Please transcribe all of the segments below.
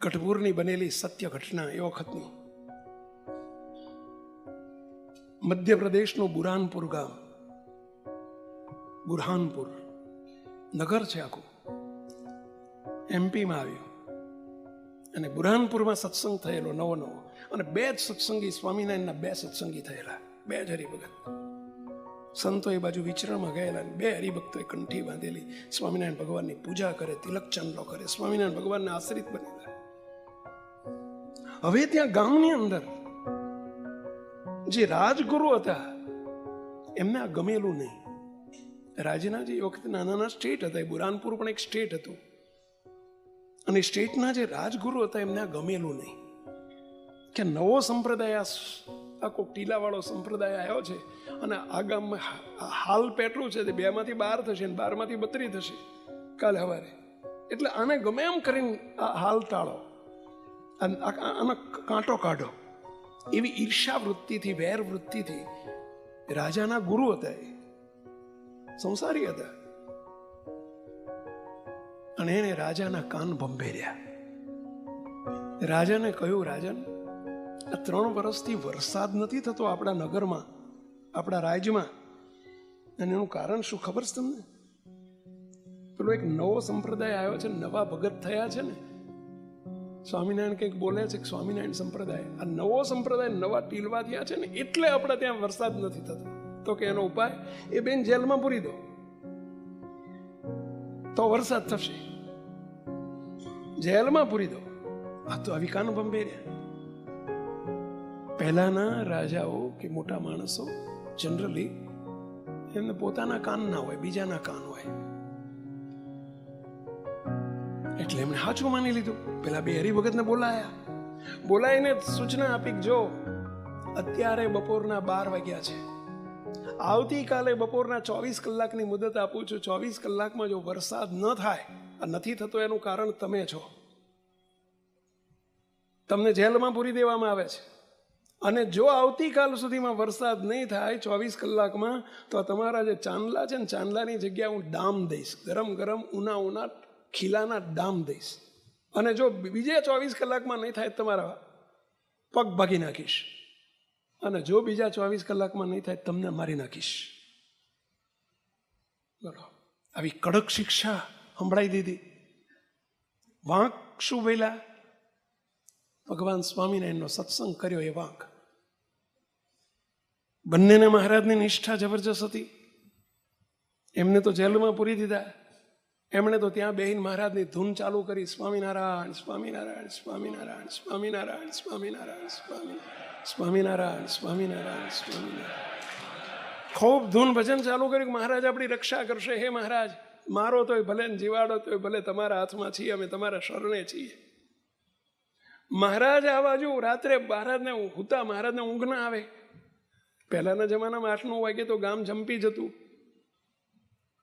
કઠપુરની બનેલી સત્ય ઘટના એ વખતની. મધ્યપ્રદેશનું બુરહાનપુર ગામ, બુરહાનપુર નગર છે આખું, એમપીમાં આવ્યું. અને બુરહાનપુરમાં સત્સંગ થયેલો નવો. અને બે જ સત્સંગી, સ્વામિનારાયણના બે સત્સંગી થયેલા, બે જ હરિભગત. સંતો એ બાજુ વિચરણમાં ગયેલા, બે હરિભક્તોએ કંઠી બાંધેલી સ્વામિનારાયણ ભગવાનની પૂજા કરે, તિલક ચાંદલો કરે, સ્વામિનારાયણ ભગવાનને આશ્રિત બનેલા. હવે ત્યાં ગામની અંદર જે રાજગુરુ હતા એમને આ ગમેલું નહીં. રાજના જે વખતે નાના સ્ટેટ હતા, એ બુરહાનપુર પણ એક સ્ટેટ હતું, અને સ્ટેટના જે રાજગુરુ હતા એમને આ ગમેલું નહીં કે નવો સંપ્રદાય, આ કોઈક ટીલાવાળો સંપ્રદાય આવ્યો છે અને આ ગામમાં હાલ પેટલું છે, તે 2 માંથી 12 થશે ને 12 માંથી 32 થશે કાલે સવારે, એટલે આને ગમે એમ કરીને આ હાલ ટાળો, આનો કાંટો કાઢો, એવી ઈર્ષા વૃત્તિથી, વેર વૃત્તિથી રાજાના ગુરુ હતા, એ સંસારી હતા. અને એને રાજાના કાન ભંભેર્યા. રાજાને કહ્યું, રાજન, આ 3 વર્ષથી વરસાદ નથી થતો આપણા નગરમાં, આપણા રાજ્યમાં, અને એનું કારણ શું ખબર છે તમને? પેલો એક નવો સંપ્રદાય આવ્યો છે, નવા ભગત થયા છે ને, સ્વામિનારાયણ કંઈક બોલે છે કે સ્વામિનારાયણ સંપ્રદાય, આ નવો સંપ્રદાય, નવા ટીલવા થયા છે ને, એટલે આપણે ત્યાં વરસાદ નથી થતો. તો કે એનો ઉપાય, એ બેન જેલમાં પૂરી દો તો વરસાદ થશે, જેલમાં પૂરી દો. આ તો આવી કાન ભંભેર્યા. પહેલાના રાજાઓ કે મોટા માણસો જનરલી એમને પોતાના કાન ના હોય, બીજાના કાન હોય, એટલે એમણે સાચું માની લીધું. પેલા બે હરિભગતને બોલાવીને સૂચના આપી, જો અત્યારે બપોરના 12 વાગ્યા છે, આવતીકાલે બપોરના 24 કલાકની મુદત આપું છું, 24 કલાકમાં જો વરસાદ ન થાય, નથી થતો એનું કારણ તમે છો, તમને જેલમાં પૂરી દેવામાં આવે છે. અને જો આવતીકાલ સુધીમાં વરસાદ નહીં થાય 24 કલાકમાં, તો તમારા જે ચાંદલા છે ને, ચાંદલાની જગ્યાએ હું ડામ દઈશ, ગરમ ગરમ ઉના ખીલાના ડામ દઈશ. અને જો બીજે 24 કલાકમાં નહીં થાય, તમારા પગ ભાગી નાખીશ. અને જો બીજા 24 કલાકમાં નહીં થાય, તમને મારી નાખીશ. બોલો, આવી કડક શિક્ષા સંભળાઈ દીધી. વાંક શું બોલ્યા? ભગવાન સ્વામિનારાયણનો સત્સંગ કર્યો એ વાંક. બંનેને મહારાજની નિષ્ઠા જબરજસ્ત હતી. એમને તો જેલમાં પૂરી દીધા, એમણે તો ત્યાં બેહીને મહારાજની ધૂન ચાલુ કરી, સ્વામિનારાયણ સ્વામિનારાયણ સ્વામિનારાયણ સ્વામિનારાયણ સ્વામિનારાયણ સ્વામિનારાયણ સ્વામિનારાયણ સ્વામિનારાયણ સ્વામિનારાયણ, ખૂબ ધૂન ભજન ચાલુ કર્યું. મહારાજ આપણી રક્ષા કરશે, હે મહારાજ, મારો તોય ભલે ને જીવાડો તોય ભલે, તમારા હાથમાં છીએ, અમે તમારા શરણે છીએ. મહારાજ આ બાજુ રાત્રે મહારાજને હુતા, મહારાજને ઊંઘ ના આવે. પહેલાના જમાનામાં 8-9 વાગે તો ગામ જંપી જતું.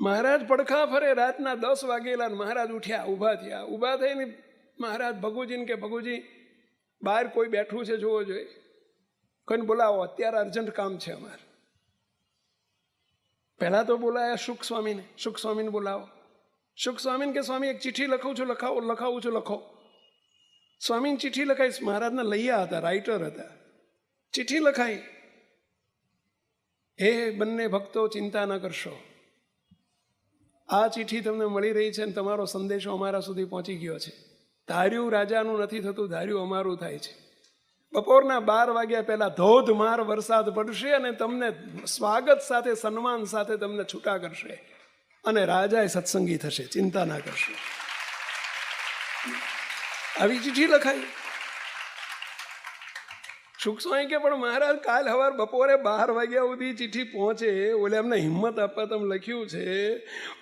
મહારાજ પડખા ફરે, રાતના 10 વાગેલા, મહારાજ ઉઠ્યા, ઊભા થઈને મહારાજ ભગુજીને કે, ભગુજી બહાર કોઈ બેઠું છે, જોવો જોઈએ, કોઈને બોલાવો, અત્યારે અર્જન્ટ કામ છે અમારે. પહેલા તો બોલાયા શુક સ્વામીને બોલાવો. શુક સ્વામીને કે, સ્વામી એક ચિઠ્ઠી લખું છું, લખાવું છું, લખો. સ્વામીને ચિઠ્ઠી લખાઈ, મહારાજના લૈયા હતા, રાઇટર હતા. ચિઠ્ઠી લખાઈ, હે બંને ભક્તો, ચિંતા ન કરશો, આ ચિઠ્ઠી તમને મળી રહી છે, અને તમારો સંદેશો અમારા સુધી પહોંચી ગયો છે. ધાર્યું રાજાનું નથી થતું, ધાર્યું અમારું થાય છે. બપોરના 12 વાગ્યા પહેલા ધોધમાર વરસાદ પડશે, અને તમને સ્વાગત સાથે, સન્માન સાથે તમને છૂટા કરશે, અને રાજાએ સત્સંગી થશે, ચિંતા ના કરશે. આવી ચિઠ્ઠી લખાઈ. શુક સ્વામી કે, પણ મહારાજ કાલ સવાર બપોરે 12 વાગ્યા સુધી ચિઠ્ઠી પહોંચે, ઓલે એમને હિંમત આપવા તમે લખ્યું છે,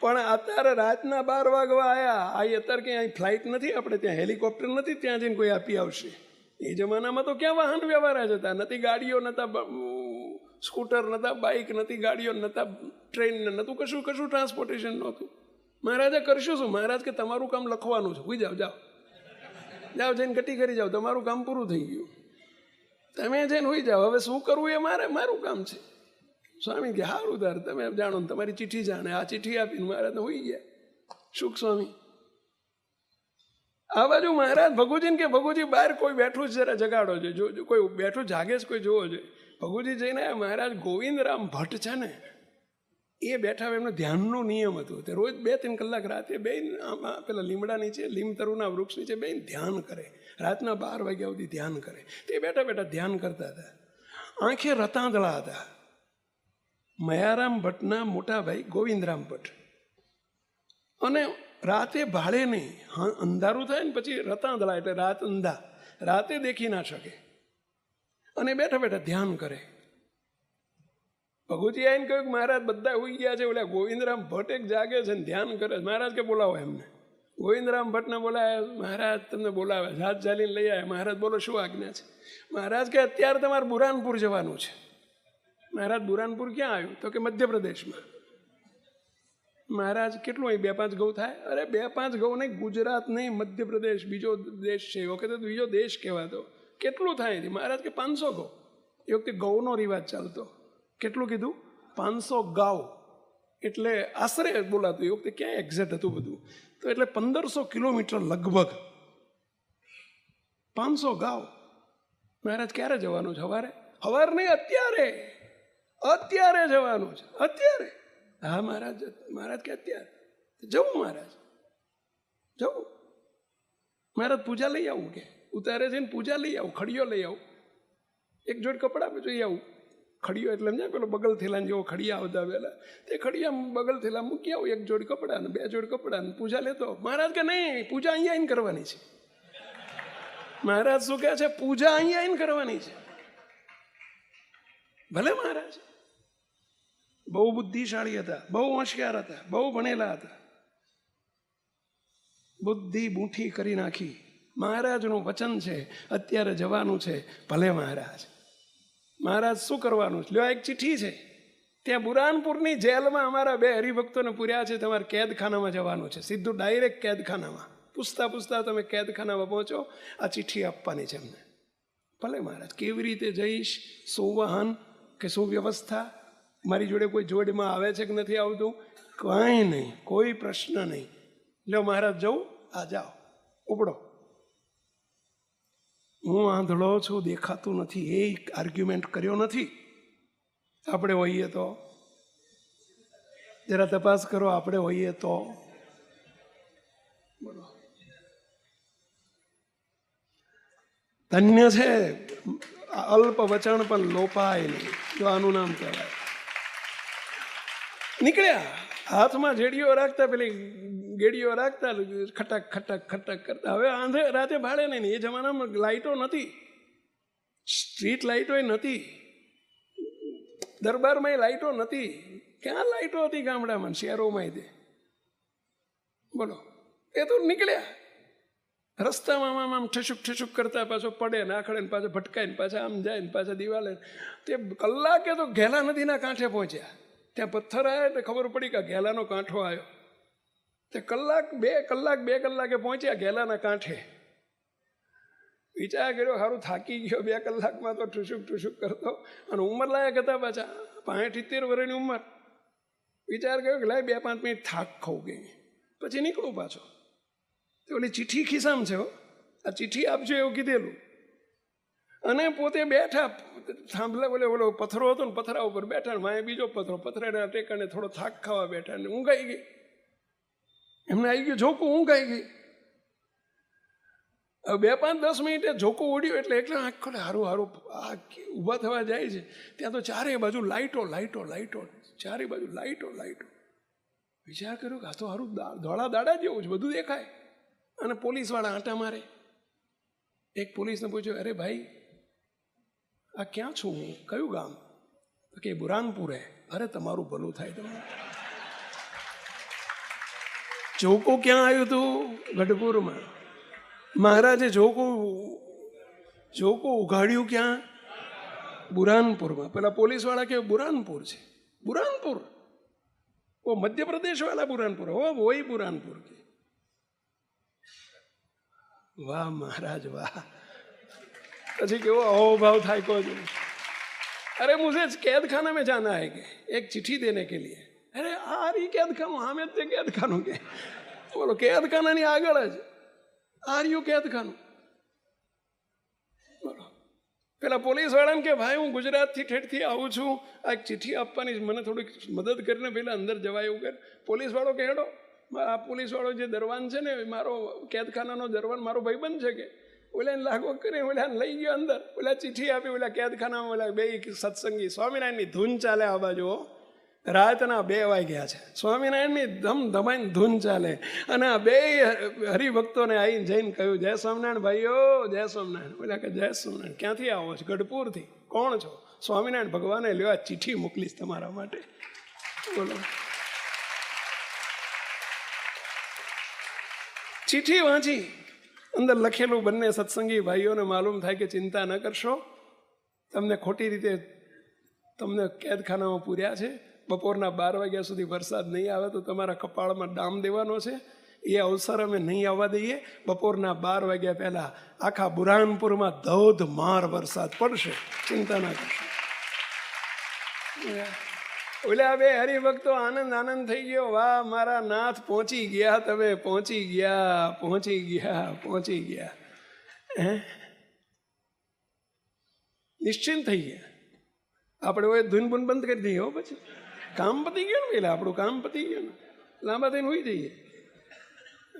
પણ અત્યારે રાતના 12 વાગવા આવ્યા. અત્યારે ક્યાંય ફ્લાઇટ નથી, આપણે ત્યાં હેલિકોપ્ટર નથી, ત્યાં જઈને કોઈ આપી આવશે. એ જમાનામાં તો ક્યાં વાહન વ્યવહાર જ હતા, નથી ગાડીઓ, નતા સ્કૂટર, નતા બાઇક, નથી ગાડીઓ, નતા ટ્રેન, નતું કશું ટ્રાન્સપોર્ટેશન નહોતું. મહારાજે કરશું શું? મહારાજ કે, તમારું કામ લખવાનું છે, હોઈ જાઓ, જાઓ જઈને ગટી કરી જાઓ, તમારું કામ પૂરું થઈ ગયું, તમે જઈને હોઈ જાઓ, હવે શું કરવું એ મારું કામ છે. સ્વામી કે, સારું તાર, તમે જાણો ને, તમારી ચિઠ્ઠી જાણે. આ ચિઠ્ઠી આપીને મહારાજને હોઈ ગયા શુક સ્વામી. આ બાજુ મહારાજ ભગુજીને કે ભગુજી બહાર કોઈ બેઠું છે જરા જગાડો છે, જો કોઈ બેઠું જાગે છે કોઈ જોવો જોઈએ. ભગુજી જઈને મહારાજ ગોવિંદરામ ભટ્ટ છે ને એ બેઠા હોય, એમનો ધ્યાનનો નિયમ હતો. તે રોજ 2-3 કલાક રાતે બેન પેલા લીમડા નીચે, લીમતરુના વૃક્ષ નીચે બેન ધ્યાન કરે, રાતના 12 વાગ્યા સુધી ધ્યાન કરે. તે બેઠા બેઠા ધ્યાન કરતા હતા. આંખે રતાંદળા હતા. મયારામ ભટ્ટના મોટા ભાઈ ગોવિંદરામ ભટ્ટ. અને રાતે ભાળે નહીં, અંધારું થાય ને પછી રતાંદળા એટલે રાત અંધા, રાતે દેખી ના શકે. અને બેઠા બેઠા ધ્યાન કરે. ભગુજી આવીને કહ્યું કે મહારાજ બધા હોઈ ગયા છે, ઓલા ગોવિંદરામ ભટ્ટ એક જાગે છે ને ધ્યાન કરે છે. મહારાજ કે બોલાવો એમને. ગોવિંદરામ ભટ્ટને બોલાવ્યા. મહારાજ તમને બોલાવે, હાથ ચાલીને લઈ આવ્યા. મહારાજ બોલો શું આજ્ઞા છે? મહારાજ કે અત્યારે તમારે બુરાનપુર જવાનું છે. મહારાજ બુરાનપુર ક્યાં આવ્યું? તો કે મધ્યપ્રદેશમાં. મહારાજ કેટલું અહીં 2-5 ગૌ થાય? અરે 2-5 ગૌ નહીં, ગુજરાત નહીં, મધ્યપ્રદેશ બીજો દેશ છે. એ વખતે તો બીજો દેશ કહેવાતો. કેટલું થાય? મહારાજ કે 500 ગૌ. એ વખતે ગૌનો રિવાજ ચાલતો. કેટલું કીધું? 500 ગાઉ. એટલે આશરે બોલાતું. એ વખતે ક્યાં એક્ઝેક્ટ હતું બધું. તો એટલે 1500 કિલોમીટર લગભગ. 500 ગાઉ. મહારાજ ક્યારે જવાનું છે? સવારે નહીં, અત્યારે જવાનું છે. અત્યારે? હા મહારાજ. મહારાજ કે અત્યારે જવું? મહારાજ જવું. મહારાજ પૂજા લઈ આવું કે ઉતારે છે ને પૂજા લઈ આવું, ખડીયો લઈ આવું, એક જોડ કપડાં જોઈ આવું. ખડીયો એટલે સમજાય પેલો બગલ થેલાને જેવો ખડિયા આવતા પહેલાં, તે ખડિયા બગલ થેલા મૂકી આવું, 1 જોડ કપડાં ને 2 જોડ કપડાં પૂજા લેતો. મહારાજ કે નહીં, પૂજા અહીંયા આવીને કરવાની છે. મહારાજ શું કહે છે? પૂજા અહીંયા આવીને કરવાની છે. ભલે મહારાજ બહુ બુદ્ધિશાળી હતા, બહુ હોશિયાર હતા, બહુ ભણેલા હતા. બુદ્ધિ બૂઠી કરી નાખી. મહારાજનું વચન છે અત્યારે જવાનું છે. ભલે મહારાજ. મહારાજ શું કરવાનું છે? લ્યો એક ચિઠ્ઠી છે. ત્યાં બુરાનપુરની જેલમાં અમારા 2 હરિભક્તોને પૂર્યા છે. તમારે કેદખાનામાં જવાનું છે. સીધું ડાયરેક્ટ કેદખાનામાં. પૂછતા પૂછતા તમે કેદખાનામાં પહોંચો. આ ચિઠ્ઠી આપવાની છે એમને. ભલે મહારાજ. કેવી રીતે જઈશ? શું વાહન કે શું વ્યવસ્થા? મારી જોડે કોઈ જોડમાં આવે છે કે નથી આવતું? કાંઈ નહીં, કોઈ પ્રશ્ન નહીં. લ્યો મહારાજ જવું? આ જાઓ, ઉપડો. હું આંધળો છું, દેખાતું નથી, એ આર્ગ્યુમેન્ટ કર્યો નથી. આપણે હોઈએ તો જરા તપાસ કરો. આપણે હોઈએ તો બોલો. ધન્ય છે અલ્પ વચન પણ લોપાય નહીં. જો આનું નામ કહેવાય. નીકળ્યા. હાથમાં જેડીઓ રાખતા, પેલી ગેડીઓ રાખતા, ખટક ખટક ખટક કરતા. હવે આંધે રાતે ભાડે નહીં. એ જમાનામાં લાઇટો નથી, સ્ટ્રીટ લાઇટો નથી, દરબારમાં લાઇટો નથી. ક્યાં લાઇટો હતી ગામડામાં, શહેરોમાં? તે બોલો. એ તો નીકળ્યા. રસ્તામાં આમ ઠસુક ઠસુક કરતા પાછો પડે ને આખડે ને પાછો ભટકાય ને પાછા આમ જાય ને પાછા દિવાલે. તે કલાકે તો ઘેલા નદીના કાંઠે પહોંચ્યા. ત્યાં પથ્થર આવ્યા એટલે ખબર પડી કે ઘેલાનો કાંઠો આવ્યો. તે બે કલાકે પહોંચ્યા ઘેલાના કાંઠે. વિચાર કર્યો સારું થાકી ગયો 2 કલાકમાં તો ઠુસુક ઠુસુક કરતો. અને ઉંમર લાયક હતા પાછા, 65-70 વર્ષની ઉંમર. વિચાર કર્યો કે લાય 2-5 મિનિટ થાક ખાઉં ગઈ, પછી નીકળું પાછો. તો ઓલી ચિઠ્ઠી ખિસ્સામાં છે, આ ચિઠ્ઠી આપજો એવું કીધેલું. અને પોતે બેઠા સાંભળે. ઓલો પથ્થરો હતો ને, પથરા ઉપર બેઠા. માએ બીજો પથરાના ટેકાને થોડો થાક ખાવા બેઠા ને ઊંઘ આવી ગઈ. એમને આવી ગયું ઝોકું, ઊંઘ આવી ગઈ. હવે 2-5-10 મિનિટે ઝોકું ઉડ્યું એટલે આખો હારું આ ઊભા થવા જાય છે. ત્યાં તો ચારે બાજુ લાઇટો લાઇટો લાઇટો, ચારે બાજુ લાઇટો લાઇટો. વિચાર કર્યો કે આ તો હારું ધોળા દાડા જેવું છે, બધું દેખાય. અને પોલીસવાળા આંટા મારે. એક પોલીસને પૂછ્યું, અરે ભાઈ આ ક્યાં છું હું? કયું ગામ? તો કે બુરાનપુર હે. અરે તમારું ભલું થાય. તમારું ચોકો ક્યાં આવ્યું હતું? ગઢપુરમાં. મહારાજે જોકો ઉઘાડ્યું ક્યાં? બુરાનપુરમાં. પેલા પોલીસવાળા કે બુરાનપુર છે. બુરાનપુર ઓ મધ્યપ્રદેશ વાળા બુરાનપુર હો, વही બુરાનપુર કે. વાહ મહારાજ વાહ. પછી કેવો अहोभाव થાય કોઈ. अरे मुझे कैद खाना में जाना है कि एक चिट्ठी देने के लिए. अरे आ रही कैद खाना, हमें कैद खानों के. બોલો કેદ ખાનાની આગળ જ આર યુ કેદખાનું? પેલા પોલીસ વાળાને કે ભાઈ હું ગુજરાતથી ઠેઠથી આવું છું, આ એક ચિઠ્ઠી આપવાની, મને થોડીક મદદ કરીને પેલા અંદર જવાય એવું કરે. પોલીસ વાળો કે હેડો, આ પોલીસ વાળો જે દરવાન છે ને મારો કેદખાનાનો દરવાન મારો ભાઈબંધ છે કે ઓલા લાગો કરે, ઓલા લઈ ગયો અંદર, ઓલા ચિઠ્ઠી આપી, ઓલા કેદખાનામાં ઓલા બે સત્સંગી સ્વામિનારાયણની ધૂન ચાલે આ બાજુ, રાતના 2 વાગ્યા છે, સ્વામિનારાયણની ધમાઈને ધૂન ચાલે, અને આ બે હરિભક્તોને આવીને જઈને કહ્યું જય સ્વામિનારાયણ ભાઈઓ, જય સ્વામિનારાયણ. ઓલા કે જય સ્વામિનારાયણ. ક્યાંથી આવો છો? ગઢપુરથી. કોણ છો? સ્વામિનારાયણ ભગવાને લેવા ચિઠ્ઠી મોકલીશ તમારા માટે. બોલો, ચિઠ્ઠી વાંચી, અંદર લખેલું બંને સત્સંગી ભાઈઓને માલુમ થાય કે ચિંતા ન કરશો, તમને ખોટી રીતે તમને કેદખાનામાં પૂર્યા છે, બપોરના 12 વાગ્યા સુધી વરસાદ નહીં આવે તો તમારા કપાળમાં ડામ દેવાનો છે, એ અવસર અમે નહીં આવવા દઈએ. બપોરના 12 વાગ્યા પહેલાં આખા બુરહાનપુરમાં ધોધમાર વરસાદ પડશે, ચિંતા ના કરશો. ઓલા બે હરિભક્તો આનંદ થઈ ગયો, વાહ મારા નાથ પહોંચી ગયા, તમે પહોંચી ગયા. નિશ્ચિંત થઈ ગયા. આપણે હવે ધૂન બૂન બંધ કરી દઈએ, પછી કામ પતી ગયું ને, પેલા આપણું કામ પતી ગયું ને, લાંબા થઈને હોઈ જઈએ.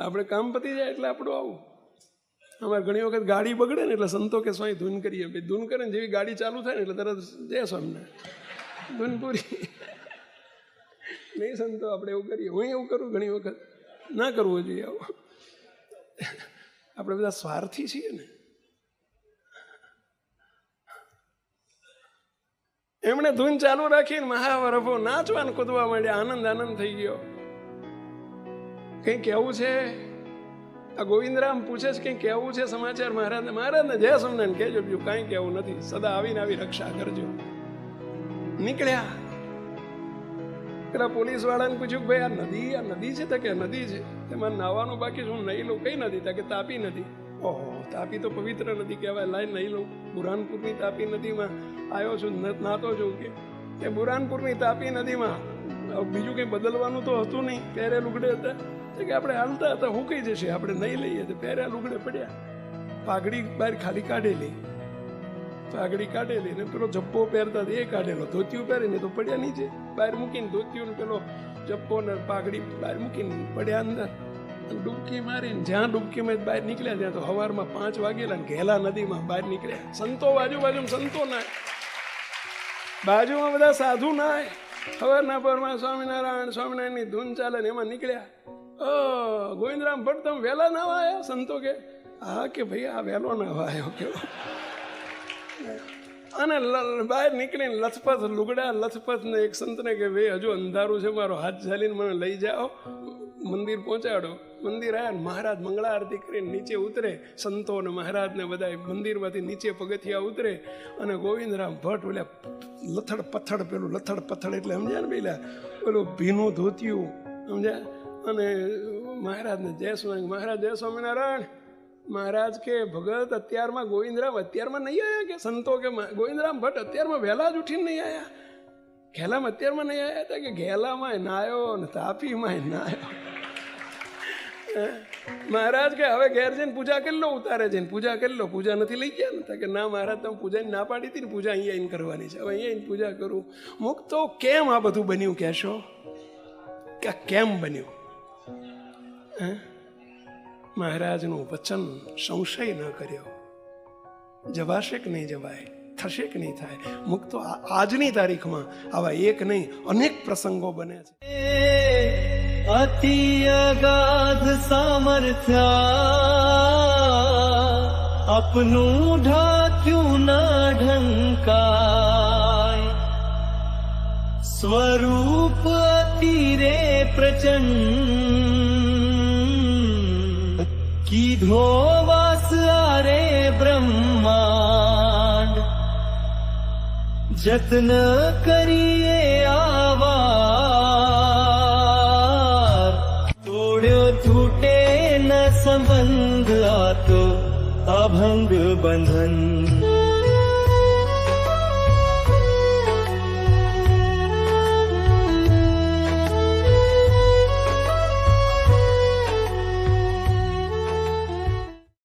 આપણે કામ પતી જાય એટલે આપણું આવું. અમારે ઘણી વખત ગાડી બગડે ને એટલે સંતો કે સ્વામી ધૂન કરીએ, ભાઈ ધૂન કરે ને જેવી ગાડી ચાલુ થાય ને એટલે તરત જય સ્વામિનારાયણ, ધૂન પૂરી. નહીં સંતો આપણે એવું કરીએ, હું એવું કરું ઘણી વખત. ના કરવું જોઈએ આવું. આપણે બધા સ્વાર્થી છીએ ને. એમણે ધૂન ચાલુ રાખીને મહાવરફો નાચવાન કૂદવા માંડ્યા, આનંદ થઈ ગયો. કંઈ કહેવું છે? આ ગોવિંદરામ પૂછે છે કંઈ કહેવું છે સમાચાર મહારાજને? મહારાજને જય સ્વામિનારાયણ કહેજો, બીજું કાંઈ કહેવું નથી, સદા આવીને આવી રક્ષા કરજો. નીકળ્યા. પેલા પોલીસ વાળાને પૂછ્યું ભાઈ આ નદી છે? તો કે નદી છે. તેમાં નાવાનું બાકી છે, હું નહીં લઉં. કઈ નદી? તા કે તાપી નદી. ઓહો, તાપી તો પવિત્ર નદી કહેવાય, લાઈન નહીં લઉં. બુરહાનપુરની તાપી નદીમાં આવ્યો છું, નાતો છું કે બુરહાનપુરની તાપી નદીમાં બીજું કંઈ બદલવાનું તો હતું નહીં, પહેરે લુગડે હતા. કે આપણે હાલતા હતા, હું કઈ જશે, આપણે નહીં લઈએ. તો પહેર્યા લુગડે પડ્યા. પાઘડી બહાર ખાલી કાઢેલી, પાઘડી કાઢેલી ને પેલો જપ્પો પહેરતા એ કાઢેલો, ધોતિયું પહેરીને તો પડ્યા નીચે, બહાર મૂકીને ધોતિયું પેલો જપ્પો ને પાઘડી બહાર મૂકીને પડ્યા અંદર. ડૂબકી મારીને જ્યાં ડૂબકીમાં બહાર નીકળ્યા ત્યાં તો સવારમાં 5 વાગેલા ઘેલા નદીમાં બહાર નીકળ્યા. સંતો બાજુ સંતો ના, બાજુમાં બધા સાધુ ના. સવારના પરમાં સ્વામિનારાયણની ધૂન ચાલે ને એમાં નીકળ્યા. ગોવિંદરામ ભટ્ટ તમે વહેલા ના આવ્યા? સંતો કે હા કે ભાઈ આ વહેલો ના આવ્યો કેવો. અને બહાર નીકળીને લથપથ લુગડા લથપથ ને એક સંતને કે ભાઈ હજુ અંધારું છે, મારો હાથ ઝાલીને મને લઈ જાઓ, મંદિર પહોંચાડો. મંદિર આવ્યા ને મહારાજ મંગળા આરતી કરીને નીચે ઉતરે. સંતો અને મહારાજને બધા મંદિરમાંથી નીચે પગથિયા ઉતરે અને ગોવિંદરામ ભટ્ટ ઓલા લથડ પથડ એટલે સમજ્યા ને પેલા પેલું ભીનું ધોતિયું સમજ્યા, અને મહારાજને જય સ્વામી. મહારાજ જય સ્વામિનારાયણ. મહારાજ કે ભગત અત્યારમાં ગોવિંદરામ અત્યારમાં નહીં આવ્યા? કે સંતો કે ગોવિંદરામ ભટ્ટ અત્યારમાં વહેલા જ ઉઠીને નહીં આવ્યા? ઘેલામાં અત્યારમાં નહીં આવ્યા હતા? કે ઘેલામાં નાયો ને તાપીમાં નાયો. મહારાજ કે હવે ઘેર જઈને પૂજા કરી લો, ઉતારે જઈને પૂજા કરી લો. પૂજા નથી લઈ ગયા ને? કે ના મહારાજ તમે પૂજાની ના પાડી હતી ને, પૂજા અહીંયા આવીને કરવાની છે, હવે અહીંયા આવીને પૂજા કરું. મુક તો કેમ આ બધું બન્યું કહેશો? કે કેમ બન્યું? મહારાજનું વચન સંશય ન કર્યો. જવાશે કે નહીં જવાય, થશે કે નહીં થાય. મુક તો આજની તારીખમાં આવા એક નહીં અનેક પ્રસંગો બને છે. અતિ અગાધ સામર્થ્ય આપનું ઢાક્યું ના ઢંકાય, સ્વરૂપ અતિરે પ્રચંડ કીધો વાસ આરે બ્રહ્માંડ. જતન કરીએ આવાર તોડ્યો તૂટે ન સંબંધ, આ તો અભંગ બંધન.